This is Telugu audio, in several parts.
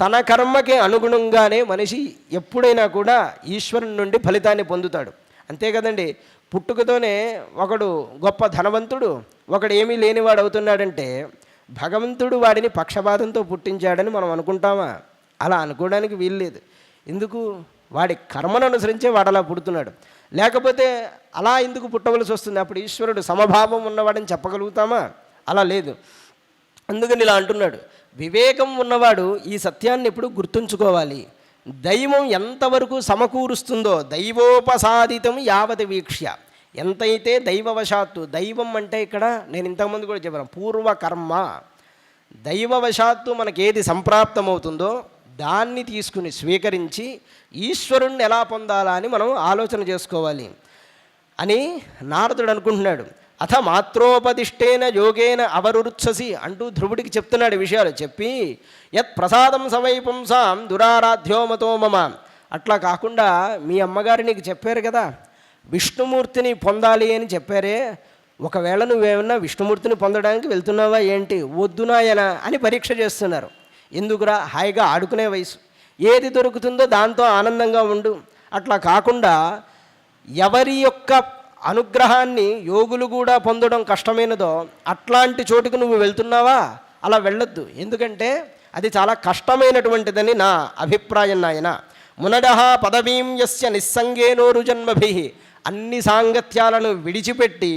తన కర్మకి అనుగుణంగానే మనిషి ఎప్పుడైనా కూడా ఈశ్వరుని నుండి ఫలితాన్ని పొందుతాడు. అంతే కదండి. పుట్టుకతోనే ఒకడు గొప్ప ధనవంతుడు, ఒకడు ఏమీ లేనివాడు అవుతున్నాడంటే భగవంతుడు వాడిని పక్షపాతంతో పుట్టించాడని మనం అనుకుంటామా? అలా అనుకోవడానికి వీల్లేదు. ఎందుకు? వాడి కర్మను అనుసరించే వాడు అలా పుడుతున్నాడు. లేకపోతే అలా ఎందుకు పుట్టవలసి వస్తుంది? అప్పుడు ఈశ్వరుడు సమభావం ఉన్నవాడని చెప్పగలుగుతామా? అలా లేదు. అందుకని ఇలా అంటున్నాడు, వివేకం ఉన్నవాడు ఈ సత్యాన్ని ఎప్పుడు గుర్తుంచుకోవాలి. దైవం ఎంతవరకు సమకూరుస్తుందో దైవోపసాదితం యావత్ వీక్ష్య, ఎంతైతే దైవవశాత్తు, దైవం అంటే ఇక్కడ నేను ఇంతకుముందు కూడా చెప్పాను పూర్వకర్మ, దైవవశాత్తు మనకేది సంప్రాప్తమవుతుందో దాన్ని తీసుకుని స్వీకరించి ఈశ్వరుణ్ణి ఎలా పొందాలా అని మనం ఆలోచన చేసుకోవాలి అని నారదుడు అనుకుంటున్నాడు. అథ మాత్రోపదిష్టేన యోగేన అవరుత్ససి అంటూ ధ్రువుడికి చెప్తున్నాడు విషయాలు. చెప్పి యత్ ప్రసాదం సవైపుంసాం దురారాధ్యో మతో మమ, అట్లా కాకుండా మీ అమ్మగారు నీకు చెప్పారు కదా విష్ణుమూర్తిని పొందాలి అని చెప్పారే, ఒకవేళ నువ్వేమన్నా విష్ణుమూర్తిని పొందడానికి వెళ్తున్నావా ఏంటి? వద్దునాయన అని పరీక్ష చేస్తున్నారు. ఎందుకురా? హాయిగా ఆడుకునే వయసు, ఏది దొరుకుతుందో దాంతో ఆనందంగా ఉండు. అట్లా కాకుండా ఎవరి యొక్క అనుగ్రహాన్ని యోగులు కూడా పొందడం కష్టమైనదో అట్లాంటి చోటుకు నువ్వు వెళ్తున్నావా? అలా వెళ్ళొద్దు. ఎందుకంటే అది చాలా కష్టమైనటువంటిదని నా అభిప్రాయం నాయన. మునడహ పదవీం యస్య నిస్సంగేనోరు జన్మభి, అన్ని సాంగత్యాలను విడిచిపెట్టి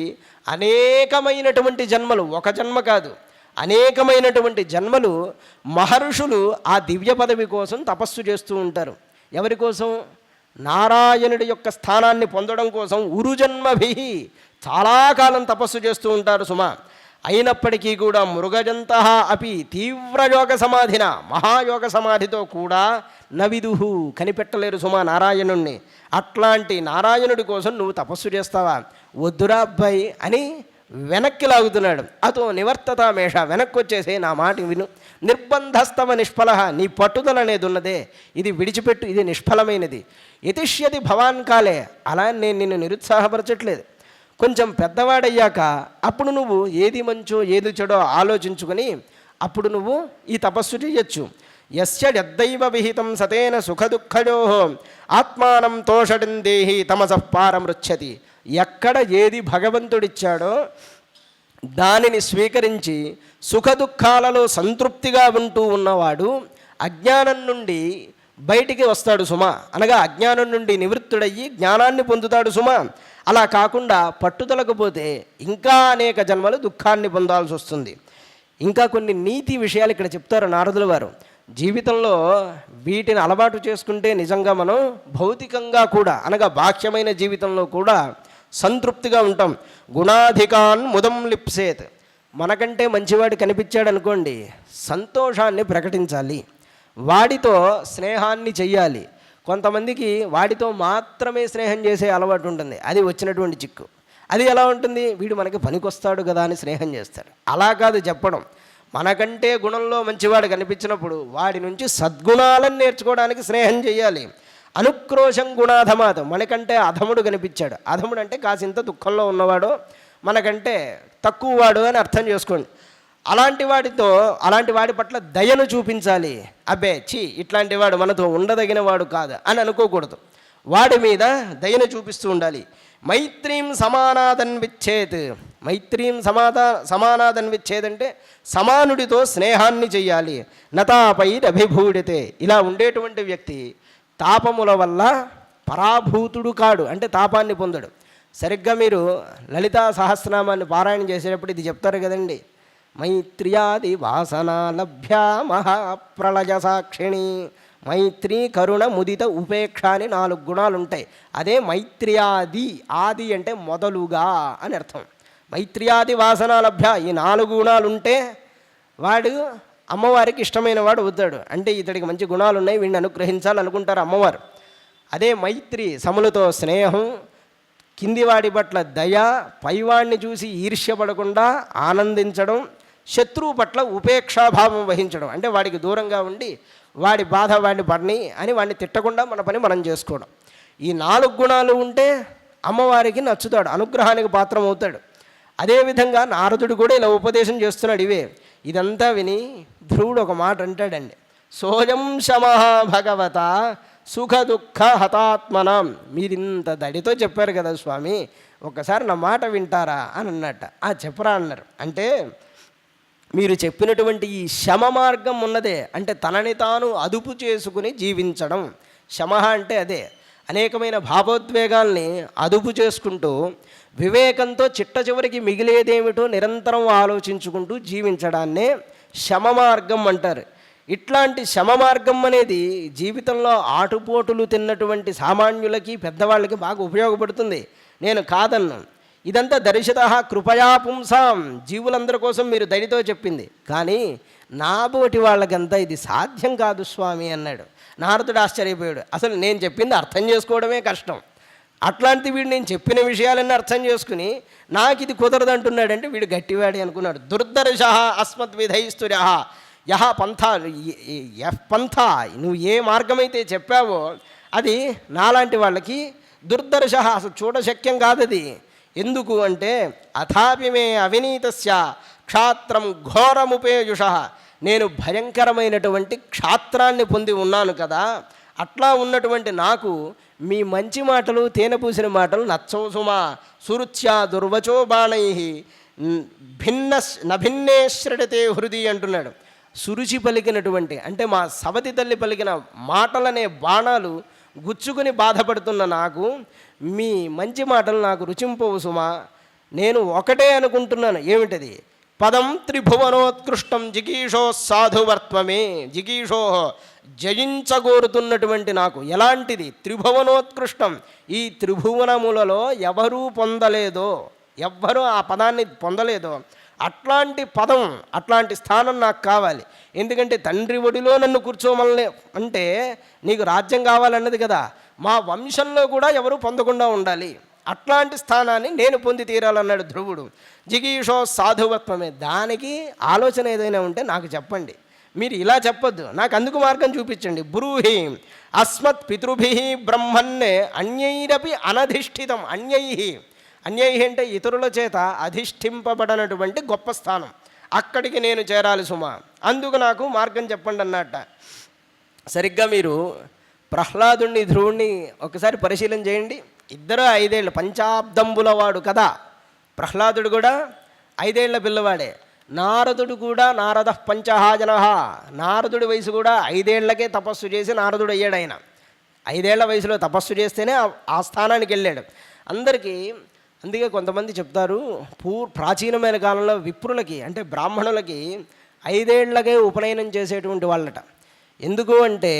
అనేకమైనటువంటి జన్మలు, ఒక జన్మ కాదు అనేకమైనటువంటి జన్మలు మహర్షులు ఆ దివ్య పదవి కోసం తపస్సు చేస్తూ ఉంటారు. ఎవరి కోసం? నారాయణుడి యొక్క స్థానాన్ని పొందడం కోసం ఉరుజన్మభి చాలా కాలం తపస్సు చేస్తూ ఉంటారు సుమా. అయినప్పటికీ కూడా మృగజంత అపి తీవ్రయోగ సమాధిన, మహాయోగ సమాధితో కూడా నవిదుహు కనిపెట్టలేరు సుమా నారాయణుణ్ణి. అట్లాంటి నారాయణుడి కోసం నువ్వు తపస్సు చేస్తావా? వద్దురా అబ్బాయి అని వెనక్కి లాగుతున్నాడు. అతో నివర్తతామేష, వెనక్కి వచ్చేసే, నా మాట విను. నిర్బంధస్తవ నిష్ఫల, నీ పట్టుదల అనేది ఉన్నదే ఇది విడిచిపెట్టు, ఇది నిష్ఫలమైనది. యతిష్యతి భవాన్ కాలే, అలా నేను నిన్ను నిరుత్సాహపరచట్లేదు. కొంచెం పెద్దవాడయ్యాక అప్పుడు నువ్వు ఏది మంచో ఏది చెడో ఆలోచించుకొని అప్పుడు నువ్వు ఈ తపస్సు చేయొచ్చు. యస్య యద్దైవ విహితం సతేన సుఖదుఃఖజో ఆత్మానం తోషడిం దేహి తమసః పారమృచ్ఛతి, ఎక్కడ ఏది భగవంతుడిచ్చాడో దానిని స్వీకరించి సుఖదుఖాలలో సంతృప్తిగా ఉంటూ ఉన్నవాడు అజ్ఞానం నుండి బయటికి వస్తాడు సుమా. అనగా అజ్ఞానం నుండి నివృత్తుడయ్యి జ్ఞానాన్ని పొందుతాడు సుమా. అలా కాకుండా పట్టుదలకపోతే ఇంకా అనేక జన్మలు దుఃఖాన్ని పొందాల్సి వస్తుంది. ఇంకా కొన్ని నీతి విషయాలు ఇక్కడ చెప్తారు నారదుల వారు. జీవితంలో వీటిని అలవాటు చేసుకుంటే నిజంగా మనం భౌతికంగా కూడా అనగా బాహ్యమైన జీవితంలో కూడా సంతృప్తిగా ఉంటాం. గుణాధికాన్ ముదం లిప్సేత్, మనకంటే మంచివాడు కనిపించాడు అనుకోండి, సంతోషాన్ని ప్రకటించాలి, వాడితో స్నేహాన్ని చెయ్యాలి. కొంతమందికి వాడితో మాత్రమే స్నేహం చేసే అలవాటు ఉంటుంది, అది వచ్చినటువంటి చిక్కు. అది ఎలా ఉంటుంది? వీడు మనకి పనికొస్తాడు కదా అని స్నేహం చేస్తాడు. అలా కాదు చెప్పడం. మనకంటే గుణంలో మంచివాడు కనిపించినప్పుడు వాడి నుంచి సద్గుణాలను నేర్చుకోవడానికి స్నేహం చేయాలి. అనుక్రోశం గుణాధమాతం, మనకంటే అధముడు కనిపించాడు, అధముడు అంటే కాసింత దుఃఖంలో ఉన్నవాడు, మనకంటే తక్కువ వాడు అని అర్థం చేసుకోండి. అలాంటి వాడి పట్ల దయను చూపించాలి. అబ్బే ఛీ ఇట్లాంటి వాడు మనతో ఉండదగిన వాడు కాదు అని అనుకోకూడదు. వాడి మీద దయను చూపిస్తూ ఉండాలి. మైత్రీం సమానాదన్విచ్చేత్, మైత్రీం సమానాదన్విచ్చేత్ అంటే సమానుడితో స్నేహాన్ని చెయ్యాలి. నతాపైరభిభూడితే, ఇలా ఉండేటువంటి వ్యక్తి తాపముల వల్ల పరాభూతుడు కాడు, అంటే తాపాన్ని పొందడు. సరిగ్గా మీరు లలితా సహస్రనామాన్ని పారాయణ చేసేటప్పుడు ఇది చెప్తారు కదండి, మైత్ర్యాది వాసనా లభ్యా మహాప్రళయ సాక్షిణి, మైత్రి కరుణ ముదిత ఉపేక్ష అని 4 గుణాలు ఉంటాయి. అదే మైత్ర్యాది, ఆది అంటే మొదలుగా అని అర్థం. మైత్ర్యాది వాసనా లభ్య, ఈ 4 గుణాలు ఉంటే వాడు అమ్మవారికి ఇష్టమైన వాడు అవుతాడు. అంటే ఇతడికి మంచి గుణాలు ఉన్నాయి, వీడిని అనుగ్రహించాలనుకుంటారు అమ్మవారు. అదే మైత్రి, సములతో స్నేహం, కిందివాడి పట్ల దయ, పైవాడిని చూసి ఈర్ష్యపడకుండా ఆనందించడం, శత్రువు పట్ల ఉపేక్షాభావం వహించడం, అంటే వాడికి దూరంగా ఉండి వాడి బాధ వాడిని పడని అని వాడిని తిట్టకుండా మన పని మనం చేసుకోవడం. ఈ 4 గుణాలు ఉంటే అమ్మవారికి నచ్చుతాడు, అనుగ్రహానికి పాత్రం అవుతాడు. అదేవిధంగా నారదుడు కూడా ఇలా ఉపదేశం చేస్తున్నాడు ఇవే. ఇదంతా విని ధ్రువుడు ఒక మాట అంటాడండి, సోయం శమః భగవత సుఖ దుఃఖ హతాత్మనం. మీరింత దడితో చెప్పారు కదా స్వామి, ఒక్కసారి నా మాట వింటారా అని అన్నట్ట. చెప్పరా అన్నారు. అంటే మీరు చెప్పినటువంటి ఈ శమ మార్గం ఉన్నదే, అంటే తనని తాను అదుపు చేసుకుని జీవించడం. శమ అంటే అదే, అనేకమైన భావోద్వేగాల్ని అదుపు చేసుకుంటూ వివేకంతో చిట్ట చివరికి మిగిలేదేమిటో నిరంతరం ఆలోచించుకుంటూ జీవించడాన్నే శమ మార్గం అంటారు. ఇట్లాంటి శమ మార్గం అనేది జీవితంలో ఆటుపోటులు తిన్నటువంటి సామాన్యులకి పెద్దవాళ్ళకి బాగా ఉపయోగపడుతుంది, నేను కాదన్ను. ఇదంతా దర్శిత కృపయా పుంసాం, జీవులందరి కోసం మీరు దయతో చెప్పింది, కానీ నాబోటి వాళ్ళకంతా ఇది సాధ్యం కాదు స్వామి అన్నాడు. నారదుడు ఆశ్చర్యపోయాడు. అసలు నేను చెప్పింది అర్థం చేసుకోవడమే కష్టం, అట్లాంటి వీడు నేను చెప్పిన విషయాలన్నీ అర్థం చేసుకుని నాకు ఇది కుదరదు అంటున్నాడంటే వీడు గట్టివాడి అనుకున్నాడు. దుర్దర్శ అస్మద్విధైస్తుర్య యహ పంథ, పంథ నువ్వు ఏ మార్గమైతే చెప్పావో అది నాలాంటి వాళ్ళకి దుర్దర్శ, అసలు చూడశక్యం కాదది. ఎందుకు అంటే అథాపి మే అవినీతస్య క్షాత్రం ఘోరముపేయుష, నేను భయంకరమైనటువంటి క్షాత్రాన్ని పొంది ఉన్నాను కదా, అట్లా ఉన్నటువంటి నాకు మీ మంచి మాటలు తేనె పూసిన మాటలు నచ్చవు సుమా. సురుచ్యా దుర్వచో బాణై నభిన్నే శ్రడతే హృది అంటున్నాడు. సురుచి పలికినటువంటి అంటే మా సవతి తల్లి పలికిన మాటలనే బాణాలు గుచ్చుకుని బాధపడుతున్న నాకు మీ మంచి మాటలు నాకు రుచింపవు సుమా. నేను ఒకటే అనుకుంటున్నాను, ఏమిటది? పదం త్రిభువనోత్కృష్టం జిగీషో సాధువర్త్వమే. జిగీషో జయించగోరుతున్నటువంటి నాకు ఎలాంటిది? త్రిభువనోత్కృష్టం, ఈ త్రిభువనములలో ఎవరూ పొందలేదో, ఎవ్వరూ ఆ పదాన్ని పొందలేదో అట్లాంటి పదం, అట్లాంటి స్థానం నాకు కావాలి. ఎందుకంటే తండ్రి ఒడిలో నన్ను కూర్చోమని అంటే నీకు రాజ్యం కావాలన్నది కదా, మా వంశంలో కూడా ఎవరు పొందకుండా ఉండాలి, అట్లాంటి స్థానాన్ని నేను పొంది తీరాలన్నాడు ధ్రువుడు. జిగీషో సాధువత్వమే. దానికి ఆలోచన ఏదైనా ఉంటే నాకు చెప్పండి, మీరు ఇలా చెప్పొద్దు, నాకు అందుకు మార్గం చూపించండి. బ్రూహి అస్మత్ పితృభి బ్రహ్మన్నే అన్యైరపి అనధిష్ఠితం. అన్యై అంటే ఇతరుల చేత అధిష్ఠింపబడినటువంటి గొప్ప స్థానం, అక్కడికి నేను చేరాలి సుమా, అందుకు నాకు మార్గం చెప్పండి అన్నట్ట. సరిగ్గా మీరు ప్రహ్లాదుణ్ణి ధ్రువుణ్ణి ఒకసారి పరిశీలన చేయండి. ఇద్దరు 5 ఏళ్ళు, పంచాబ్దంబుల వాడు కదా ప్రహ్లాదుడు కూడా 5 ఏళ్ల పిల్లవాడే. నారదుడు కూడా నారద పంచహాజన, నారదుడి వయసు కూడా 5 ఏళ్లకే తపస్సు చేసి నారదుడు అయ్యాడు. ఆయన 5 ఏళ్ల వయసులో తపస్సు చేస్తేనే ఆ స్థానానికి వెళ్ళాడు. అందరికీ అందుకే కొంతమంది చెప్తారు, ప్రాచీనమైన కాలంలో విప్రులకి అంటే బ్రాహ్మణులకి 5 ఏళ్లకే ఉపనయనం చేసేటువంటి వాళ్ళట. ఎందుకు అంటే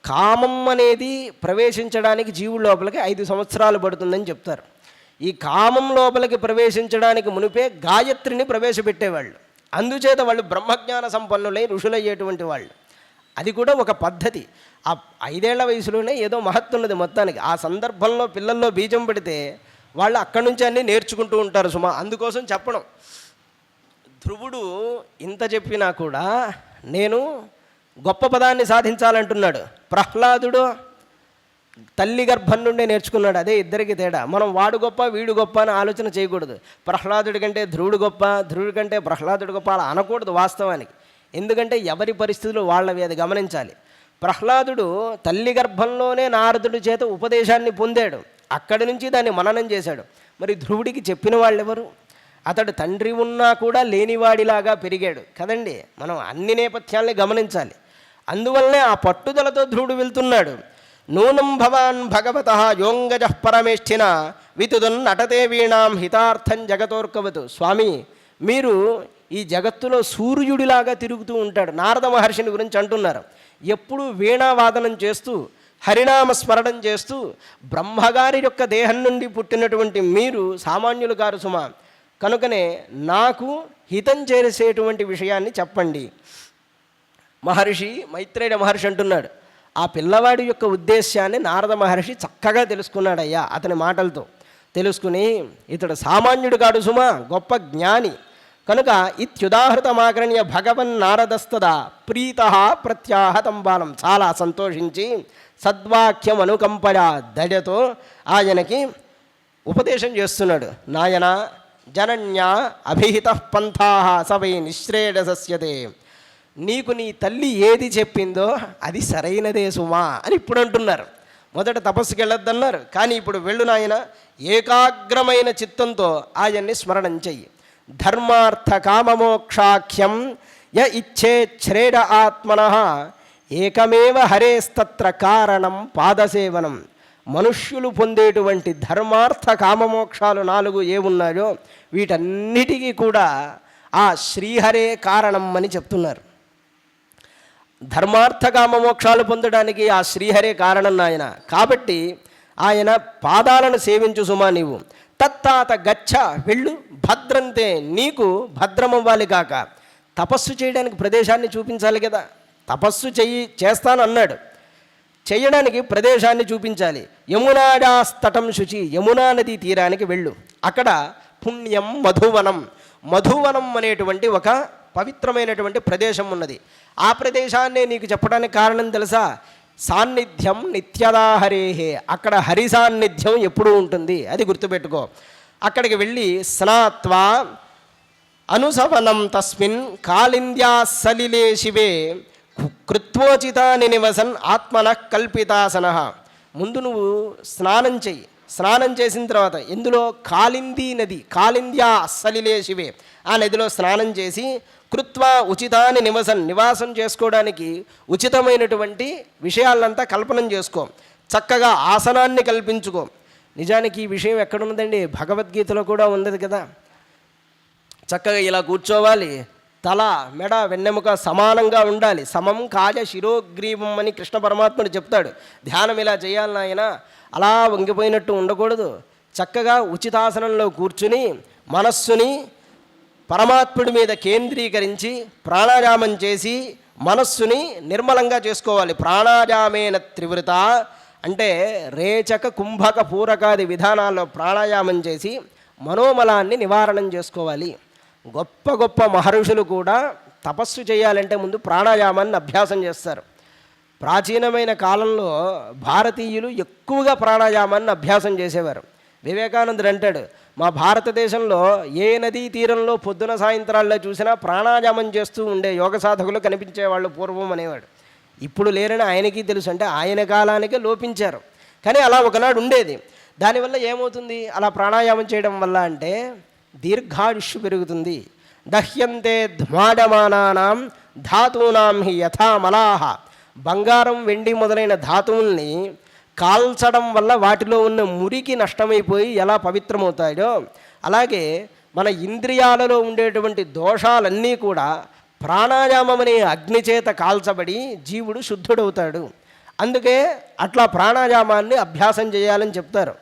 కామం అనేది ప్రవేశించడానికి జీవుల లోపలికి 5 సంవత్సరాలు పడుతుందని చెప్తారు. ఈ కామం లోపలికి ప్రవేశించడానికి మునిపే గాయత్రిని ప్రవేశపెట్టేవాళ్ళు, అందుచేత వాళ్ళు బ్రహ్మజ్ఞాన సంపన్నులై ఋషులయ్యేటువంటి వాళ్ళు. అది కూడా ఒక పద్ధతి. ఆ 5 ఏళ్ల వయసులోనే ఏదో మహత్తున్నది మొత్తానికి. ఆ సందర్భంలో పిల్లల్లో బీజం పెడితే వాళ్ళు అక్కడి నుంచి అన్నీ నేర్చుకుంటూ ఉంటారు సుమా. అందుకోసం చెప్పడం. ధ్రువుడు ఇంత చెప్పినా కూడా నేను గొప్ప పదాన్ని సాధించాలంటున్నాడు. ప్రహ్లాదుడు తల్లి గర్భం నుండే నేర్చుకున్నాడు. అదే ఇద్దరికి తేడా. మనం వాడు గొప్ప వీడు గొప్ప అని ఆలోచన చేయకూడదు. ప్రహ్లాదుడి కంటే ధ్రువుడు గొప్ప, ధ్రువుడి కంటే ప్రహ్లాదుడు గొప్ప అలా అనకూడదు వాస్తవానికి. ఎందుకంటే ఎవరి పరిస్థితులు వాళ్ళవి, అది గమనించాలి. ప్రహ్లాదుడు తల్లి గర్భంలోనే నారదుడి చేత ఉపదేశాన్ని పొందాడు, అక్కడి నుంచి దాన్ని మననం చేశాడు. మరి ధ్రువుడికి చెప్పిన వాళ్ళు ఎవరు? అతడు తండ్రి ఉన్నా కూడా లేనివాడిలాగా పెరిగాడు కదండి. మనం అన్ని నేపథ్యాల్ని గమనించాలి. అందువల్లనే ఆ పట్టుదలతో ధ్రువుడు వెళ్తున్నాడు. నూనం భవాన్ భగవత యోంగజ పరమేష్ఠిన వితుదన్ నటతే వీణాం హితార్థం జగతోర్కవతు. స్వామి, మీరు ఈ జగత్తులో సూర్యుడిలాగా తిరుగుతూ ఉంటాడు. నారద మహర్షిని గురించి అంటున్నారు. ఎప్పుడు వీణావాదనం చేస్తూ హరినామ స్మరణం చేస్తూ బ్రహ్మగారి యొక్క దేహం నుండి పుట్టినటువంటి మీరు సామాన్యులు గారు సుమా. కనుకనే నాకు హితం చేసేటువంటి విషయాన్ని చెప్పండి. మహర్షి మైత్రేయ మహర్షి అంటున్నాడు, ఆ పిల్లవాడి యొక్క ఉద్దేశాన్ని నారద మహర్షి చక్కగా తెలుసుకున్నాడయ్యా. అతని మాటలతో తెలుసుకుని ఇతడు సామాన్యుడు కాడు సుమా, గొప్ప జ్ఞాని. కనుక ఇత్యుదాహృతమాకరణ్య భగవన్ నారదస్తదా ప్రీత ప్రత్యాహతం బాలం. చాలా సంతోషించి సద్వాక్యం అనుకంపయ దయతో ఆయనకి ఉపదేశం చేస్తున్నాడు. నాయన జనన్య అభిహిత పంథా సవై నిశ్రేయసస్యతే. నీకు నీ తల్లి ఏది చెప్పిందో అది సరైనదే సుమా అని ఇప్పుడు అంటున్నారు. మొదట తపస్సుకి వెళ్ళొద్దన్నారు, కానీ ఇప్పుడు వెళ్ళు నాయన, ఏకాగ్రమైన చిత్తంతో ఆయన్ని స్మరణం చెయ్యి. ధర్మార్థ కామమోక్షాఖ్యం య ఇచ్చేచ్ఛ్రేడ ఆత్మనః ఏకమేవ హరేస్తత్ర కారణం పాదసేవనం. మనుష్యులు పొందేటువంటి ధర్మార్థ కామమోక్షాలు 4 ఏమున్నాయో వీటన్నిటికీ కూడా ఆ శ్రీహరే కారణం అని చెప్తున్నారు. ధర్మార్థ కామమోక్షాలు పొందడానికి ఆ శ్రీహరే కారణం నాయన. కాబట్టి ఆయన పాదాలను సేవించు సుమా నీవు. తత్తాత గచ్చ, వెళ్ళు, భద్రంతే, నీకు భద్రమవ్వాలి కాక. తపస్సు చేయడానికి ప్రదేశాన్ని చూపించాలి కదా. తపస్సు చేస్తాను అన్నాడు, చేయడానికి ప్రదేశాన్ని చూపించాలి. యమునాడాస్తటం శుచి, యమునా నదీ తీరానికి వెళ్ళు. అక్కడ పుణ్యం మధువనం, మధువనం అనేటువంటి ఒక పవిత్రమైనటువంటి ప్రదేశం ఉన్నది. ఆ ప్రదేశాన్నే నీకు చెప్పడానికి కారణం తెలుసా? సాన్నిధ్యం నిత్యదా హరేహే, అక్కడ హరి సాన్నిధ్యం ఎప్పుడూ ఉంటుంది, అది గుర్తుపెట్టుకో. అక్కడికి వెళ్ళి స్నాత్వా అనుసవనం తస్మిన్ కాళింద్యా సలిలే శివే కృత్వోచితాని నివసన్ ఆత్మన కల్పితాసన. ముందు నువ్వు స్నానం చెయ్యి. స్నానం చేసిన తర్వాత ఎందులో? కాళిందీ నది, కాళింద్యా సలిలే శివే, ఆ నదిలో స్నానం చేసి కృత్వా ఉచితాన్ని నివాసం చేసుకోవడానికి ఉచితమైనటువంటి విషయాలంతా కల్పనం చేసుకో. చక్కగా ఆసనాన్ని కల్పించుకో. నిజానికి ఈ విషయం ఎక్కడున్నదండి? భగవద్గీతలో కూడా ఉన్నది కదా. చక్కగా ఇలా కూర్చోవాలి, తల మెడ వెన్నెముక సమానంగా ఉండాలి. సమం కాజ శిరోగ్రీవం అని కృష్ణ పరమాత్ముడు చెప్తాడు. ధ్యానం ఇలా చేయాలి నాయన, అలా వంగిపోయినట్టు ఉండకూడదు. చక్కగా ఉచితాసనంలో కూర్చుని మనస్సుని పరమాత్ముడి మీద కేంద్రీకరించి ప్రాణాయామం చేసి మనస్సుని నిర్మలంగా చేసుకోవాలి. ప్రాణాయామేన త్రివృత అంటే రేచక కుంభక పూరకాది విధానాల్లో ప్రాణాయామం చేసి మనోమలాన్ని నివారణం చేసుకోవాలి. గొప్ప గొప్ప మహర్షులు కూడా తపస్సు చేయాలంటే ముందు ప్రాణాయామాన్ని అభ్యాసం చేస్తారు. ప్రాచీనమైన కాలంలో భారతీయులు ఎక్కువగా ప్రాణాయామాన్ని అభ్యాసం చేసేవారు. వివేకానందుడు అంటాడు, మా భారతదేశంలో ఏ నదీ తీరంలో పొద్దున సాయంత్రాల్లో చూసినా ప్రాణాయామం చేస్తూ ఉండే యోగ సాధకులు కనిపించేవాళ్ళు పూర్వం అనేవాడు. ఇప్పుడు లేరని ఆయనకి తెలుసు, అంటే ఆయన కాలానికే లోపించారు. కానీ అలా ఒకనాడు ఉండేది. దానివల్ల ఏమవుతుంది అలా ప్రాణాయామం చేయడం వల్ల అంటే? దీర్ఘాయుష్షు పెరుగుతుంది. దహ్యంతే ధ్మాడమానానాం ధాతూనాం హి యథా మలాహ. బంగారం వెండి మొదలైన ధాతువుల్ని కాల్చడం వల్ల వాటిలో ఉన్న మురికి నష్టమైపోయి ఎలా పవిత్రమవుతాయో, అలాగే మన ఇంద్రియాలలో ఉండేటువంటి దోషాలన్నీ కూడా ప్రాణాయామం అనే అగ్నిచేత కాల్చబడి జీవుడు శుద్ధుడవుతాడు. అందుకే అట్లా ప్రాణాయామాన్ని అభ్యాసం చేయాలని చెప్తారు.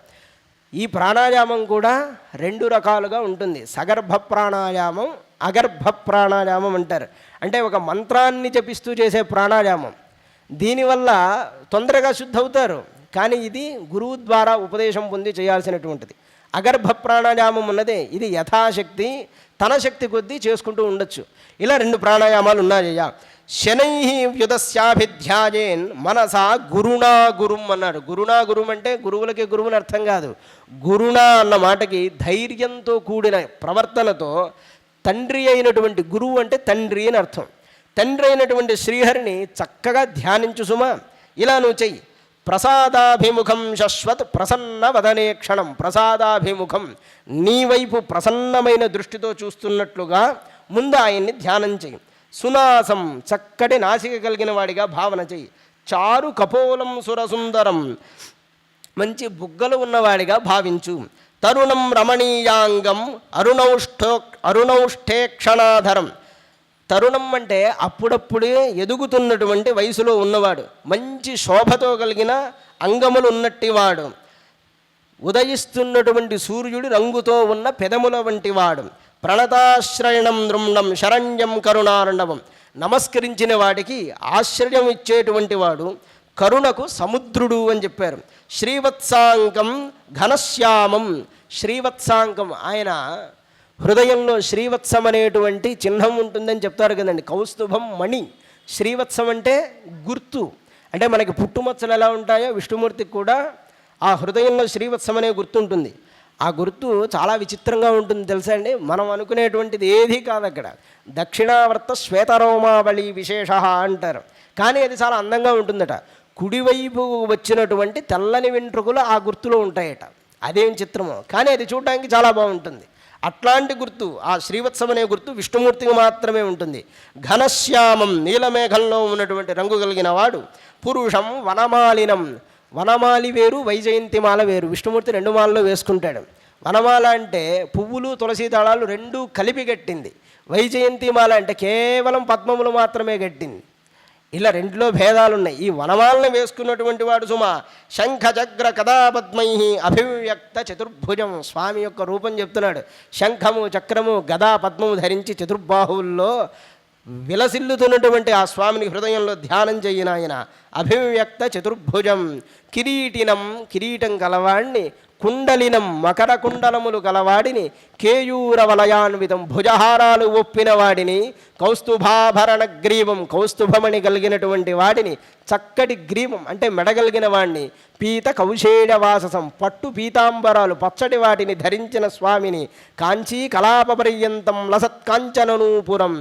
ఈ ప్రాణాయామం కూడా 2 రకాలుగా ఉంటుంది. సగర్భ ప్రాణాయామం, అగర్భ ప్రాణాయామం అంటారు. అంటే ఒక మంత్రాన్ని జపిస్తూ చేసే ప్రాణాయామం. దీనివల్ల తొందరగా శుద్ధవుతారు, కానీ ఇది గురువు ద్వారా ఉపదేశం పొంది చేయాల్సినటువంటిది. అగర్భ ప్రాణాయామం ఉన్నదే, ఇది యథాశక్తి తన శక్తి కొద్దీ చేసుకుంటూ ఉండొచ్చు. ఇలా 2 ప్రాణాయామాలు ఉన్నాయ్యా. శనై వ్యుదస్యాభిధ్యాయేన్ మనసా గురుణా గురుం అన్నాడు. గురుణా గురుం అంటే గురువులకి గురువుని అర్థం కాదు. గురుణా అన్న మాటకి ధైర్యంతో కూడిన ప్రవర్తనతో తండ్రి అయినటువంటి గురువు అంటే తండ్రి అని అర్థం. తండ్రి అయినటువంటి శ్రీహరిని చక్కగా ధ్యానించు సుమా. ఇలా నువ్వు చెయ్యి. ప్రసాదాభిముఖం శశ్వత్ ప్రసన్న వదనే క్షణం. ప్రసాదాభిముఖం, నీ వైపు ప్రసన్నమైన దృష్టితో చూస్తున్నట్లుగా ముందు ఆయన్ని ధ్యానం చెయ్యి. సునాసం, చక్కటి నాసిక కలిగిన వాడిగా భావన చెయ్యి. చారు కపోలం సురసుందరం, మంచి బుగ్గలు ఉన్నవాడిగా భావించు. తరుణం రమణీయాంగం అరుణౌష్ఠేక్షణాధరం. తరుణం అంటే అప్పుడప్పుడే ఎదుగుతున్నటువంటి వయసులో ఉన్నవాడు, మంచి శోభతో కలిగిన అంగములు ఉన్నట్టివాడు, ఉదయిస్తున్నటువంటి సూర్యుడి రంగుతో ఉన్న పెదముల వంటివాడు. ప్రణతాశ్రయణం దృండం శరణ్యం కరుణార్ణవం. నమస్కరించిన వాడికి ఆశ్రయం ఇచ్చేటువంటి వాడు, కరుణకు సముద్రుడు అని చెప్పారు. శ్రీవత్సాంకం ఘనశ్యామం. శ్రీవత్సాంకం, ఆయన హృదయంలో శ్రీవత్సం అనేటువంటి చిహ్నం ఉంటుందని చెప్తారు కదండి. కౌస్తుభం మణి. శ్రీవత్సం అంటే గుర్తు. అంటే మనకి పుట్టుమచ్చలు ఎలా ఉంటాయో విష్ణుమూర్తికి కూడా ఆ హృదయంలో శ్రీవత్సం అనే గుర్తుంటుంది. ఆ గుర్తు చాలా విచిత్రంగా ఉంటుంది తెలుసా అండి. మనం అనుకునేటువంటిది ఏదీ కాదు అక్కడ. దక్షిణావర్త శ్వేతరోమావళి విశేష అంటారు. కానీ అది చాలా అందంగా ఉంటుందట. కుడివైపు వచ్చినటువంటి తెల్లని వెంట్రుకలు ఆ గుర్తులో ఉంటాయట. అదేం చిత్రమో కానీ అది చూడడానికి చాలా బాగుంటుంది. అట్లాంటి గుర్తు ఆ శ్రీవత్సం అనే గుర్తు విష్ణుమూర్తికి మాత్రమే ఉంటుంది. ఘనశ్యామం నీలమేఘంలో ఉన్నటువంటి రంగు కలిగిన వాడు. పురుషం వనమాలినం, వనమాలి వేరు వైజయంతిమాల వేరు. విష్ణుమూర్తి 2 మాలలో వేసుకుంటాడు. వనమాల అంటే పువ్వులు తులసి దళాలు రెండూ కలిపి కట్టింది. వైజయంతిమాల అంటే కేవలం పద్మములు మాత్రమే కట్టింది. ఇలా రెండులో భేదాలు ఉన్నాయి. ఈ వనమాలను వేసుకున్నటువంటి వాడు సుమా శంఖ చక్ర కథాపద్మై అభివ్యక్త చతుర్భుజం. స్వామి యొక్క రూపం చెప్తున్నాడు. శంఖము చక్రము గదా పద్మము ధరించి చతుర్బాహువుల్లో విలసిల్లుతున్నటువంటి ఆ స్వామిని హృదయంలో ధ్యానం చేయన ఆయన. అభివ్యక్త చతుర్భుజం. కిరీటినం కిరీటం గలవాడిని, కుండలినం మకర కుండలములు గలవాడిని, కేయూర వలయాన్వితం భుజహారాలు ఒప్పిన వాడిని, కౌస్తుభాభరణ గ్రీవం కౌస్తుభమణి కలిగినటువంటి వాడిని, చక్కటి గ్రీవం అంటే మెడగలిగిన వాడిని, పీత కౌశేయవాససం పట్టు పీతాంబరాలు పచ్చటి వాటిని ధరించిన స్వామిని, కాంచీ కలాపపర్యంతం లసత్కాంచననూపురం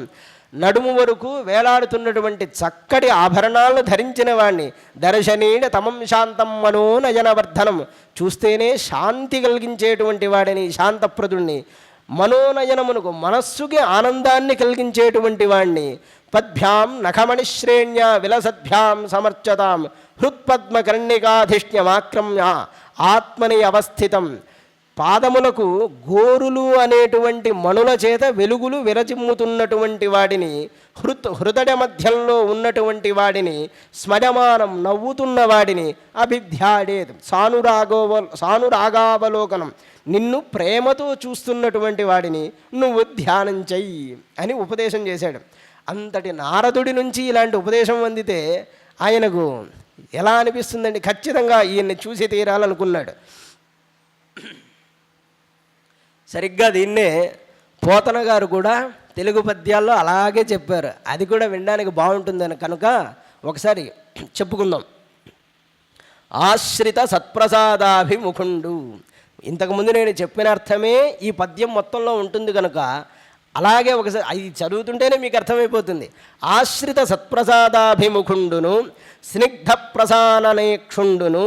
నడుము వరకు వేలాడుతున్నటువంటి చక్కటి ఆభరణాలను ధరించిన వాణ్ణి, దర్శనీన తమం శాంతం మనోనయనవర్ధనం చూస్తేనే శాంతి కలిగించేటువంటి వాడిని, శాంతప్రదుణ్ణి, మనోనయనమునకు మనస్సుకి ఆనందాన్ని కలిగించేటువంటి వాణ్ణి, పద్భ్యాం నఖమణిశ్రేణ్య విలసద్భ్యాం సమర్చతాం హృత్పద్మకర్ణికాధిష్ణ్యమాక్రమ్య ఆత్మని అవస్థితం. పాదములకు గోరులు అనేటువంటి మణుల చేత వెలుగులు విరచిమ్ముతున్నటువంటి వాడిని, హృదయ మధ్యంలో ఉన్నటువంటి వాడిని, స్మరమానం నవ్వుతున్న వాడిని, అభిధ్యాడేది సానురాగావలోకనం నిన్ను ప్రేమతో చూస్తున్నటువంటి వాడిని నువ్వు ధ్యానం చెయ్యి అని ఉపదేశం చేశాడు. అంతటి నారదుడి నుంచి ఇలాంటి ఉపదేశం అందితే ఆయనకు ఎలా అనిపిస్తుందండి? ఖచ్చితంగా ఈయన్ని చూసి తీరాలనుకున్నాడు. సరిగ్గా దీన్నే పోతన గారు కూడా తెలుగు పద్యాల్లో అలాగే చెప్పారు. అది కూడా వినడానికి బాగుంటుందని కనుక ఒకసారి చెప్పుకుందాం. ఆశ్రిత సత్ప్రసాదాభిముఖుండు. ఇంతకుముందు నేను చెప్పిన అర్థమే ఈ పద్యం మొత్తంలో ఉంటుంది కనుక అలాగే ఒకసారి అది చదువుతుంటేనే మీకు అర్థమైపోతుంది. ఆశ్రిత సత్ప్రసాదాభిముఖుండును, స్నిగ్ధ ప్రసాననేక్షుండును,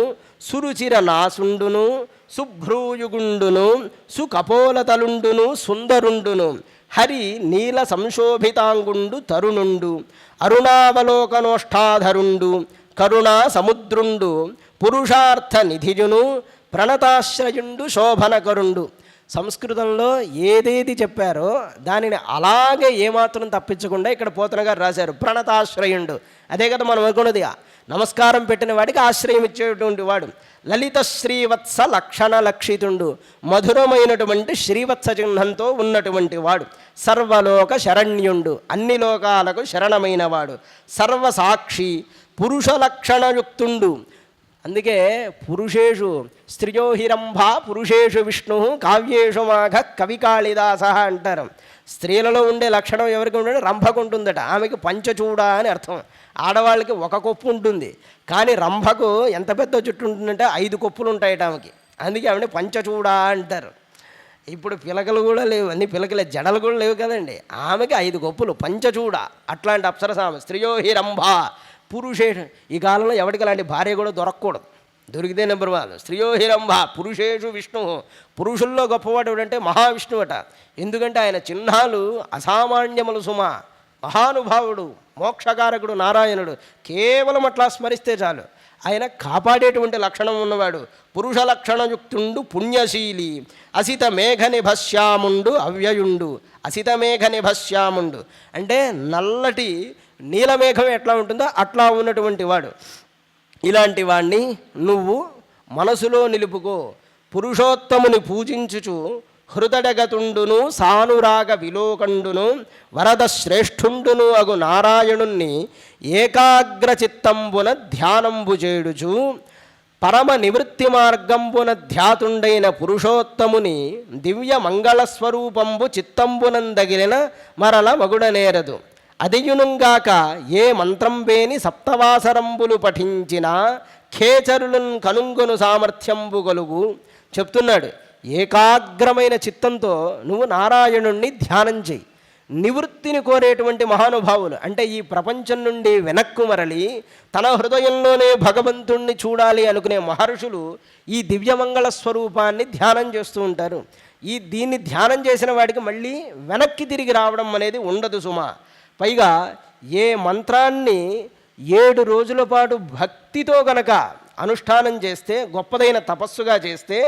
సురుచిర నాసుండును, శుభ్రూయుగుండును, సుకపోలతలుండును, సుందరుండును, హరి నీల సంశోభితాంగుండు తరుణుండు, అరుణావలోకనోష్ఠాధరుండు, కరుణా సముద్రుండు, పురుషార్థ నిధిజును, ప్రణతాశ్రయుండు, శోభనకరుండు. సంస్కృతంలో ఏదేది చెప్పారో దానిని అలాగే ఏమాత్రం తప్పించకుండా ఇక్కడ పోతన గారు రాశారు. ప్రణతాశ్రయుండు అదే కదా మనం అనుకున్నది. నమస్కారం పెట్టిన వాడికి ఆశ్రయం ఇచ్చేటువంటి వాడు. లలిత శ్రీవత్స లక్షణ లక్షితుండు, మధురమైనటువంటి శ్రీవత్స చిహ్నంతో ఉన్నటువంటి వాడు. సర్వలోక శరణ్యుండు, అన్ని లోకాలకు శరణమైన వాడు. సర్వసాక్షి పురుష లక్షణయుక్తుండు. అందుకే పురుషేషు స్త్రియో హిరంభ పురుషేషు విష్ణు కావ్యేషు మాఘ కవి కాళిదాస అంటారు. స్త్రీలలో ఉండే లక్షణం ఎవరికి ఉండే? రంభకు ఉంటుందట. ఆమెకి పంచచూడ అని అర్థం. ఆడవాళ్ళకి ఒక కొప్పు ఉంటుంది, కానీ రంభకు ఎంత పెద్ద జుట్టు ఉంటుందంటే 5 కొప్పులు ఉంటాయట ఆమెకి. అందుకే ఆమెని పంచచూడ అంటారు. ఇప్పుడు పిలకలు కూడా లేవు, అన్ని పిలకలే, జడలు కూడా లేవు కదండి. ఆమెకి 5 కొప్పులు పంచచూడ. అట్లాంటి అప్సరసామ స్త్రియో హి రంభ పురుషేషు. ఈ కాలంలో ఎవరికి అలాంటి భార్య కూడా దొరకకూడదు, దొరికితే నెంబర్ 1. స్త్రియో హి రంభ పురుషేషు విష్ణు. పురుషుల్లో గొప్పవాడు అంటే మహావిష్ణువట. ఎందుకంటే ఆయన చిహ్నాలు అసామాన్యములు సుమ. మహానుభావుడు, మోక్షకారకుడు నారాయణుడు. కేవలం అట్లా స్మరిస్తే చాలు. ఆయన కాపాడేటువంటి లక్షణం ఉన్నవాడు. పురుష లక్షణయుక్తుండు, పుణ్యశీలి, అసిత మేఘ నిభశ్యాముండు, అవ్యయుండు. అసిత మేఘ నిభశ్యాముండు అంటే నల్లటి నీలమేఘం ఎట్లా ఉంటుందో అట్లా ఉన్నటువంటి వాడు. ఇలాంటి వాణ్ణి నువ్వు మనసులో నిలుపుకో. పురుషోత్తముని పూజించుచు హృదయగతుండును, సానురాగ విలోకండును, వరద శ్రేష్ఠుండును అగు నారాయణుణ్ణి ఏకాగ్రచిత్తంబున ధ్యానంబు చేడుచు, పరమ నివృత్తి మార్గంబున ధ్యాతుండైన పురుషోత్తముని దివ్య మంగళస్వరూపంబు చిత్తంబునందగిలిన మరల మగుడనేరదు. అదియునుగాక ఏ మంత్రం వేని సప్తవాసరంబులు పఠించిన ఖేచరులను కనుంగొను సామర్థ్యంబు గలుగు. చెప్తున్నాడు, ఏకాగ్రమైన చిత్తంతో నువ్వు నారాయణుణ్ణి ధ్యానం చేయి. నివృత్తిని కోరేటువంటి మహానుభావులు అంటే ఈ ప్రపంచం నుండి వెనక్కు మరలి తన హృదయంలోనే భగవంతుణ్ణి చూడాలి అనుకునే మహర్షులు ఈ దివ్యమంగళ స్వరూపాన్ని ధ్యానం చేస్తూ ఉంటారు. దీన్ని ధ్యానం చేసిన వాడికి మళ్ళీ వెనక్కి తిరిగి రావడం అనేది ఉండదు సుమా. పైగా ఏ మంత్రాన్ని 7 రోజుల పాటు భక్తితో గనక అనుష్ఠానం చేస్తే, గొప్పదైన తపస్సుగా చేస్తే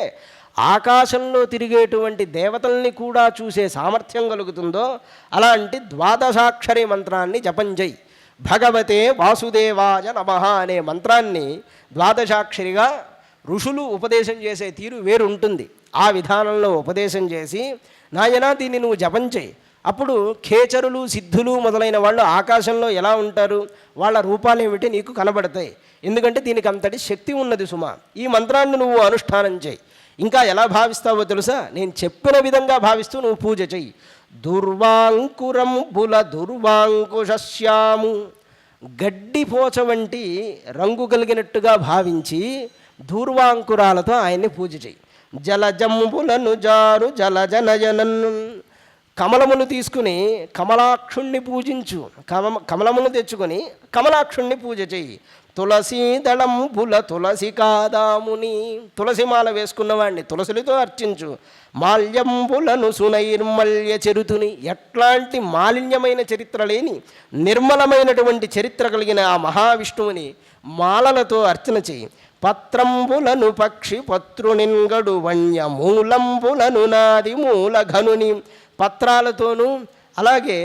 ఆకాశంలో తిరిగేటువంటి దేవతల్ని కూడా చూసే సామర్థ్యం కలుగుతుందో అలాంటి ద్వాదశాక్షరి మంత్రాన్ని జపం చేయి. భగవతే వాసుదేవాయ నమః అనే మంత్రాన్ని ద్వాదశాక్షరిగా ఋషులు ఉపదేశం చేసే తీరు వేరు ఉంటుంది. ఆ విధానంలో ఉపదేశం చేసి నాయనా దీన్ని నువ్వు జపం చేయి. అప్పుడు ఖేచరులు సిద్ధులు మొదలైన వాళ్ళు ఆకాశంలో ఎలా ఉంటారు, వాళ్ళ రూపాలు ఏమిటి నీకు కనబడతాయి. ఎందుకంటే దీనికి అంతటి శక్తి ఉన్నది సుమా. ఈ మంత్రాన్ని నువ్వు అనుష్ఠానం చేయి. ఇంకా ఎలా భావిస్తావో తెలుసా, నేను చెప్పిన విధంగా భావిస్తూ నువ్వు పూజ చెయ్యి. దుర్వాంకురం బుల దుర్వాంకుశ్యాము, గడ్డిపోచ వంటి రంగు కలిగినట్టుగా భావించి దూర్వాంకురాలతో ఆయన్ని పూజ చెయ్యి. జలజంబులను జారు జలజనయనను, కమలమును తీసుకుని కమలాక్షుణ్ణి పూజించు. కమలమును తెచ్చుకొని కమలాక్షుణ్ణి పూజ చెయ్యి. తులసి దళంబుల తులసి కాదాముని, తులసిమాల వేసుకున్నవాడిని తులసులతో అర్చించు. మాల్యంబులను సునైర్మల్య చరితుని, ఎట్లాంటి మాలిన్యమైన చరిత్ర లేని నిర్మలమైనటువంటి చరిత్ర కలిగిన ఆ మహావిష్ణువుని మాలలతో అర్చన చేయి. పత్రంబులను పక్షి పత్రునింగడు వన్య మూలంబులను నాది మూలఘనుని, పత్రాలతోనూ అలాగే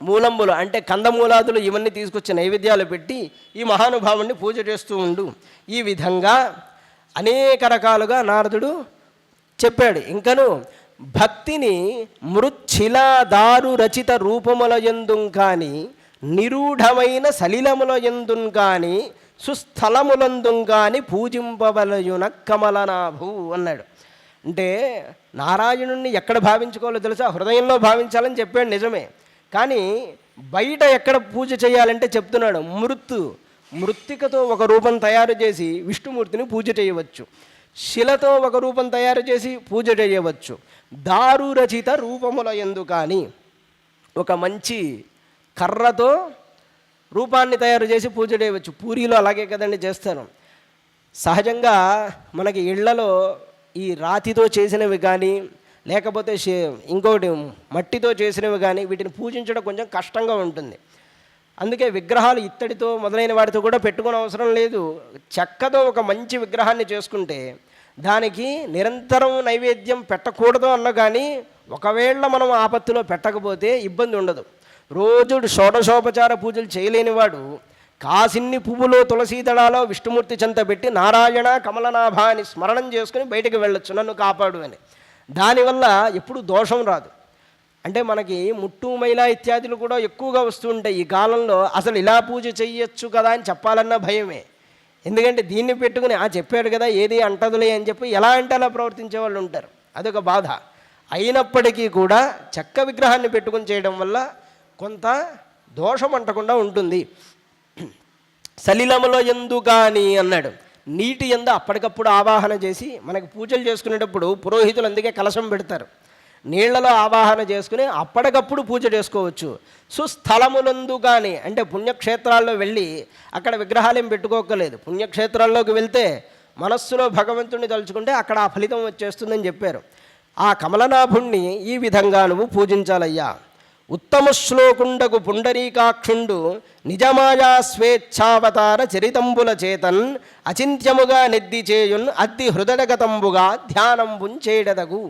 మూలంబులు అంటే కందమూలాదులు ఇవన్నీ తీసుకొచ్చి నైవేద్యాలు పెట్టి ఈ మహానుభావుణ్ణి పూజ చేస్తూ ఉండు. ఈ విధంగా అనేక రకాలుగా నారదుడు చెప్పాడు. ఇంకను భక్తిని మృచ్ఛిలాదారు రచిత రూపముల యందుం కానీ నిరూఢమైన సలిలముల యందుం కానీ సుస్థలములందుం కానీ పూజింపవలయున కమలనాభు అన్నాడు. అంటే నారాయణుణ్ణి ఎక్కడ భావించుకోవాలో తెలుసా, హృదయంలో భావించాలని చెప్పాడు నిజమే. కానీ బయట ఎక్కడ పూజ చేయాలంటే చెప్తున్నాడు. మృత్తికతో ఒక రూపం తయారు చేసి విష్ణుమూర్తిని పూజ చేయవచ్చు. శిలతో ఒక రూపం తయారు చేసి పూజ చేయవచ్చు. దారు రచిత రూపముల యందు కానీ ఒక మంచి కర్రతో రూపాన్ని తయారు చేసి పూజ చేయవచ్చు. పూరీలో అలాగే కదండి చేస్తారు. సహజంగా మనకి ఇళ్లలో ఈ రాతితో చేసినవి కానీ లేకపోతే ఇంకోటి మట్టితో చేసినవి కానీ వీటిని పూజించడం కొంచెం కష్టంగా ఉంటుంది. అందుకే విగ్రహాలు ఇత్తడితో మొదలైన వాటితో కూడా పెట్టుకునే అవసరం లేదు. చెక్కతో ఒక మంచి విగ్రహాన్ని చేసుకుంటే దానికి నిరంతరం నైవేద్యం పెట్టకూడదు అన్న కానీ ఒకవేళ మనం ఆపత్తిలో పెట్టకపోతే ఇబ్బంది ఉండదు. రోజు షోడశోపచార పూజలు చేయలేనివాడు కాసిన్ని పువ్వులో తులసీదళాలో విష్ణుమూర్తి చెంత పెట్టి నారాయణ కమలనాభ అని స్మరణం చేసుకుని బయటకు వెళ్ళొచ్చు, నన్ను కాపాడు అని. దానివల్ల ఎప్పుడు దోషం రాదు. అంటే మనకి ముట్టు మైలా ఇత్యాదులు కూడా ఎక్కువగా వస్తూ ఉంటాయి ఈ కాలంలో. అసలు ఇలా పూజ చెయ్యొచ్చు కదా అని చెప్పాలన్న భయమే. ఎందుకంటే దీన్ని పెట్టుకుని చెప్పాడు కదా ఏది అంటదులే అని చెప్పి ఎలా అంటే అలా ప్రవర్తించే వాళ్ళు ఉంటారు. అదొక బాధ. అయినప్పటికీ కూడా చెక్క విగ్రహాన్ని పెట్టుకుని చేయడం వల్ల కొంత దోషం అంటకుండా ఉంటుంది. సలిలములో ఎందు కానీ అన్నాడు. నీటి యందు అప్పటికప్పుడు ఆవాహన చేసి మనకి పూజలు చేసుకునేటప్పుడు పురోహితులు అందుకే కలశం పెడతారు. నీళ్లలో ఆవాహన చేసుకుని అప్పటికప్పుడు పూజ చేసుకోవచ్చు. సుస్థలములందు కానీ అంటే పుణ్యక్షేత్రాల్లో వెళ్ళి అక్కడ విగ్రహాలు ఏం పెట్టుకోకలేదు. పుణ్యక్షేత్రాల్లోకి వెళ్తే మనస్సులో భగవంతుడిని తలుచుకుంటే అక్కడ ఆ ఫలితం వచ్చేస్తుందని చెప్పారు. ఆ కమలనాభుణ్ణి ఈ విధంగా నువ్వు పూజించాలయ్యా. ఉత్తమ శ్లోకుండకు పుండరీకాక్షుండు నిజమాయా స్వేచ్ఛావతార చరితంబుల చేతన్ అచింత్యముగా నెద్ది చేయున్ అద్ది హృదయగతంబుగా ధ్యానంబుంచేడదగు.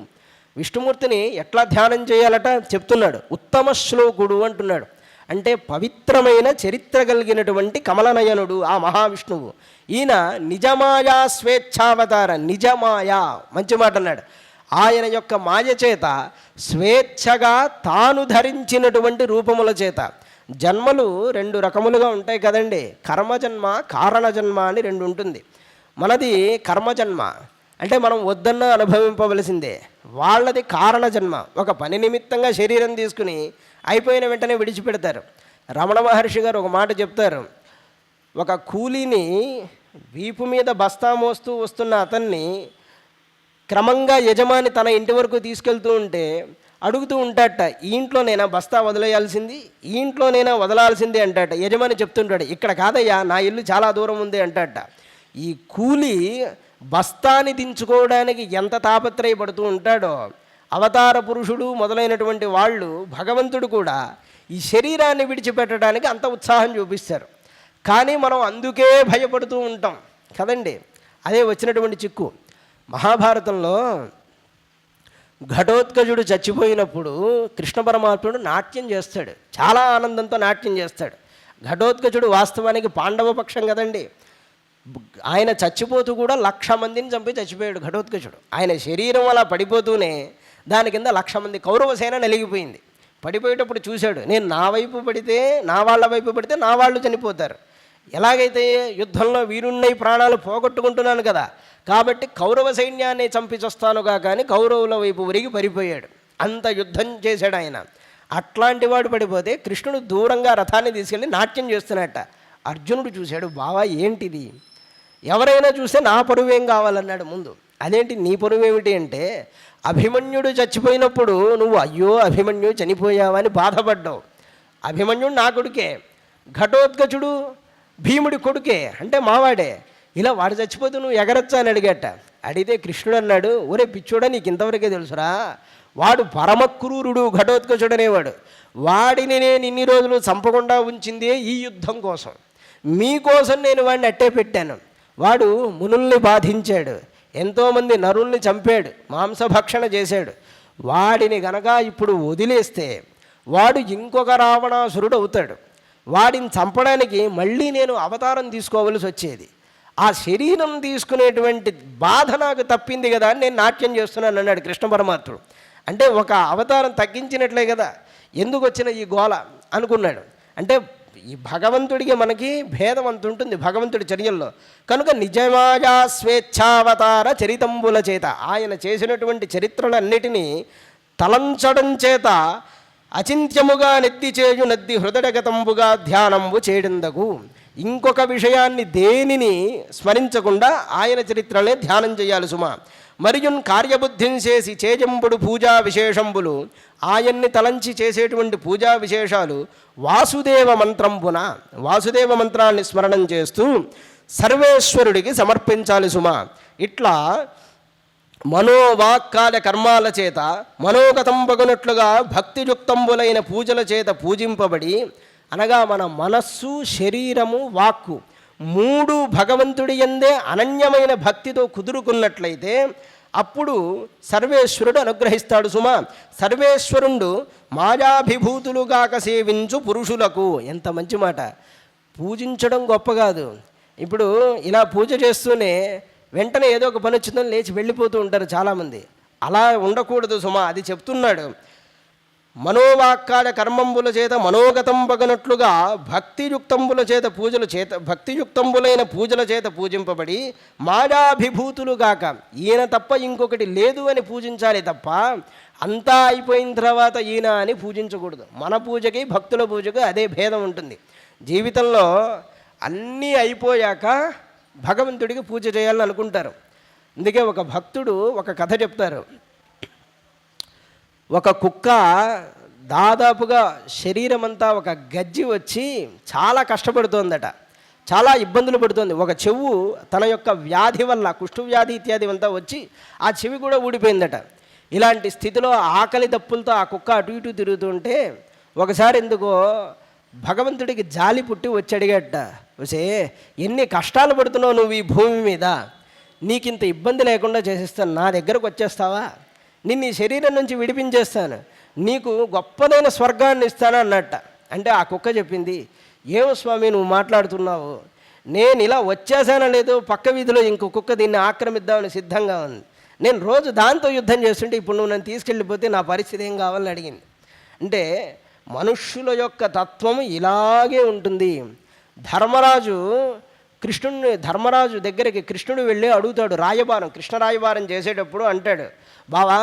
విష్ణుమూర్తిని ఎట్లా ధ్యానం చేయాలట చెప్తున్నాడు. ఉత్తమ శ్లోకుడు అంటున్నాడు. అంటే పవిత్రమైన చరిత్ర కలిగినటువంటి కమలనయనుడు ఆ మహావిష్ణువు. ఈయన నిజమాయా స్వేచ్ఛావతార, నిజమాయా మంచి మాట అన్నాడు. ఆయన యొక్క మాయ చేత స్వేచ్ఛగా తాను ధరించినటువంటి రూపముల చేత. జన్మలు 2 రకములుగా ఉంటాయి కదండి. కర్మజన్మ కారణజన్మ అని 2 ఉంటుంది. మనది కర్మజన్మ అంటే మనం వద్దన్న అనుభవింపవలసిందే. వాళ్ళది కారణజన్మ, ఒక పని నిమిత్తంగా శరీరం తీసుకుని అయిపోయిన వెంటనే విడిచిపెడతారు. రమణ మహర్షి గారు ఒక మాట చెప్తారు. ఒక కూలీని వీపు మీద బస్తా మోస్తూ వస్తున్న అతన్ని క్రమంగా యజమాని తన ఇంటి వరకు తీసుకెళ్తూ ఉంటే అడుగుతూ ఉంటాడట, ఈ ఇంట్లోనైనా బస్తా వదిలేయాల్సింది, ఈ ఇంట్లోనైనా వదలాల్సింది అంటాడట. యజమాని చెప్తుంటాడు, ఇక్కడ కాదయ్యా, నా ఇల్లు చాలా దూరం ఉంది అంటాడట. ఈ కూలి బస్తాని దించుకోవడానికి ఎంత తాపత్రయపడుతూ ఉంటాడో, అవతార పురుషుడు మొదలైనటువంటి వాళ్ళు, భగవంతుడు కూడా ఈ శరీరాన్ని విడిచిపెట్టడానికి అంత ఉత్సాహం చూపిస్తారు. కానీ మనం అందుకే భయపడుతూ ఉంటాం కదండి. అదే వచ్చినటువంటి చిక్కు. మహాభారతంలో ఘటోత్కచుడు చచ్చిపోయినప్పుడు కృష్ణ పరమాత్ముడు నాట్యం చేస్తాడు, చాలా ఆనందంతో నాట్యం చేస్తాడు. ఘటోత్కచుడు వాస్తవానికి పాండవ పక్షం కదండి. ఆయన చచ్చిపోతూ కూడా 1,00,000 మందిని చంపి చచ్చిపోయాడు ఘటోత్కచుడు. ఆయన శరీరం అలా పడిపోతూనే దాని కింద 1,00,000 మంది కౌరవ సేన నలిగిపోయింది. పడిపోయేటప్పుడు చూశాడు, నేను నా వైపు పడితే, నా వాళ్ళ వైపు పడితే నా వాళ్ళు చనిపోతారు, ఎలాగైతే యుద్ధంలో వీరున్నై ప్రాణాలు పోగొట్టుకుంటున్నాను కదా, కాబట్టి కౌరవ సైన్యాన్ని చంపి చస్తానుగా, కానీ కౌరవుల వైపు ఒరిగి పడిపోయాడు. అంత యుద్ధం చేశాడు ఆయన. అట్లాంటి వాడు పడిపోతే కృష్ణుడు దూరంగా రథాన్ని తీసుకెళ్ళి నాట్యం చేస్తున్నట్ట. అర్జునుడు చూశాడు, బావా ఏంటిది, ఎవరైనా చూస్తే నా పరువేం కావాలన్నాడు ముందు. అదేంటి నీ పరువేమిటి అంటే, అభిమన్యుడు చచ్చిపోయినప్పుడు నువ్వు అయ్యో అభిమన్యు చనిపోయావని బాధపడ్డావు. అభిమన్యుడు నా కొడుకే, ఘటోత్కచుడు భీముడి కొడుకే, అంటే మావాడే, ఇలా వాడు చచ్చిపోతే నువ్వు ఎగరచ్చా అని అడిగట. అడిగితే కృష్ణుడు అన్నాడు, ఒరే పిచ్చోడా, నీకు ఇంతవరకే తెలుసురా, వాడు పరమక్రూరుడు ఘటోత్కచుడు అనేవాడు. వాడిని నేను ఇన్ని రోజులు చంపకుండా ఉంచిందే ఈ యుద్ధం కోసం, మీకోసం నేను వాడిని అట్టే పెట్టాను. వాడు మునుల్ని బాధించాడు, ఎంతోమంది నరుల్ని చంపాడు, మాంసభక్షణ చేశాడు. వాడిని గనక ఇప్పుడు వదిలేస్తే వాడు ఇంకొక రావణాసురుడు అవుతాడు. వాడిని చంపడానికి మళ్ళీ నేను అవతారం తీసుకోవలసి వచ్చేది. ఆ శరీరం తీసుకునేటువంటి బాధ నాకు తప్పింది కదా అని నేను నాట్యం చేస్తున్నాను అన్నాడు కృష్ణ పరమాత్ముడు. అంటే ఒక అవతారం తగ్గించినట్లే కదా, ఎందుకు వచ్చిన ఈ గోల అనుకున్నాడు. అంటే ఈ భగవంతుడికి మనకి భేదం అంత ఉంటుంది భగవంతుడి చర్యల్లో. కనుక నిజమాజా స్వేచ్ఛావతార చరితంబుల చేత, ఆయన చేసినటువంటి చరిత్రలన్నిటినీ తలంచడం చేత అచింత్యముగా నెత్తి చేయు నద్ది హృదయగతంబుగా ధ్యానంబు చేయందగు. ఇంకొక విషయాన్ని దేనిని స్మరించకుండా ఆయన చరిత్రలే ధ్యానం చేయాలి సుమా. మరియున్ కార్యబుద్ధిని చేసి చేజంబుడు పూజా విశేషంబులు, ఆయన్ని తలంచి చేసేటువంటి పూజా విశేషాలు వాసుదేవ మంత్రంబున, వాసుదేవ మంత్రాన్ని స్మరణం చేస్తూ సర్వేశ్వరుడికి సమర్పించాలి సుమా. ఇట్లా మనోవాక్కాల కర్మాల చేత మనోగతంబగునట్లుగా భక్తియుక్తంబులైన పూజల చేత పూజింపబడి, అనగా మన మనస్సు, శరీరము, వాక్కు మూడు భగవంతుడి యందే అనన్యమైన భక్తితో కుదురుకున్నట్లయితే అప్పుడు సర్వేశ్వరుడు అనుగ్రహిస్తాడు సుమా. సర్వేశ్వరుడు మాయాభిభూతులుగాక సేవించు పురుషులకు. ఎంత మంచి మాట. పూజించడం గొప్ప కాదు. ఇప్పుడు ఇలా పూజ చేస్తూనే వెంటనే ఏదో ఒక పని వచ్చిందని లేచి వెళ్ళిపోతూ ఉంటారు చాలామంది. అలా ఉండకూడదు సుమా, అది చెప్తున్నాడు. మనోవాక్కాల కర్మంబుల చేత మనోగతంబగనట్లుగా భక్తియుక్తంబుల చేత పూజల చేత భక్తియుక్తంబులైన పూజల చేత పూజింపబడి మాయాభిభూతులుగాక, ఈయన తప్ప ఇంకొకటి లేదు అని పూజించాలి తప్ప అంతా అయిపోయిన తర్వాత ఈయన అని పూజించకూడదు. మన పూజకి భక్తుల పూజకి అదే భేదం ఉంటుంది. జీవితంలో అన్నీ అయిపోయాక భగవంతుడికి పూజ చేయాలని అనుకుంటారు. అందుకే ఒక భక్తుడు ఒక కథ చెప్తారు. ఒక కుక్క దాదాపుగా శరీరం అంతా ఒక గజ్జి వచ్చి చాలా కష్టపడుతోందట, చాలా ఇబ్బందులు పడుతోంది. ఒక చెవు తన యొక్క వ్యాధి వల్ల, కుష్టు వ్యాధి ఇత్యాది అంతా వచ్చి ఆ చెవి కూడా ఊడిపోయిందట. ఇలాంటి స్థితిలో ఆకలి దప్పులతో ఆ కుక్క అటు ఇటు తిరుగుతుంటే ఒకసారి ఎందుకో భగవంతుడికి జాలి పుట్టి వచ్చి అడిగట, వసే ఎన్ని కష్టాలు పడుతున్నావు నువ్వు ఈ భూమి మీద, నీకింత ఇబ్బంది లేకుండా చేసేస్తాను, నా దగ్గరకు వచ్చేస్తావా, నిన్ను ఈ శరీరం నుంచి విడిపించేస్తాను, నీకు గొప్పదైన స్వర్గాన్ని ఇస్తాను అన్నట్ట. అంటే ఆ కుక్క చెప్పింది, ఏమో స్వామి నువ్వు మాట్లాడుతున్నావు, నేను ఇలా వచ్చేసానో లేదో పక్క వీధిలో ఇంకో కుక్క దీన్ని ఆక్రమిద్దామని సిద్ధంగా ఉంది, నేను రోజు దాంతో యుద్ధం చేస్తుంటే ఇప్పుడు నువ్వు నన్ను తీసుకెళ్ళిపోతే నా పరిస్థితి ఏం కావాలని అడిగింది. అంటే మనుష్యుల యొక్క తత్వము ఇలాగే ఉంటుంది. ధర్మరాజు దగ్గరికి కృష్ణుడు వెళ్ళి అడుగుతాడు రాయబారం, కృష్ణ రాయబారం చేసేటప్పుడు అంటాడు, బావా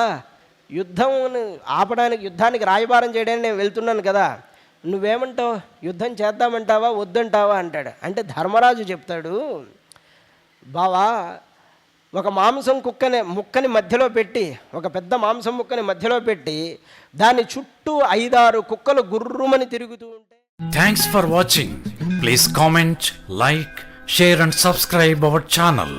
యుద్ధం ఆపడానికి, యుద్ధానికి రాయబారం చేయడానికి నేను వెళ్తున్నాను కదా, నువ్వేమంటావు, యుద్ధం చేద్దామంటావా వద్దంటావా అంటాడు. అంటే ధర్మరాజు చెప్తాడు, బావా ఒక మాంసం ముక్కని మధ్యలో పెట్టి, ఒక పెద్ద మాంసం ముక్కని మధ్యలో పెట్టి దాని చుట్టూ 5-6 కుక్కలు గుర్రుమని తిరుగుతూ ఉంటే. Thanks for watching. Please comment, like, share and subscribe our channel.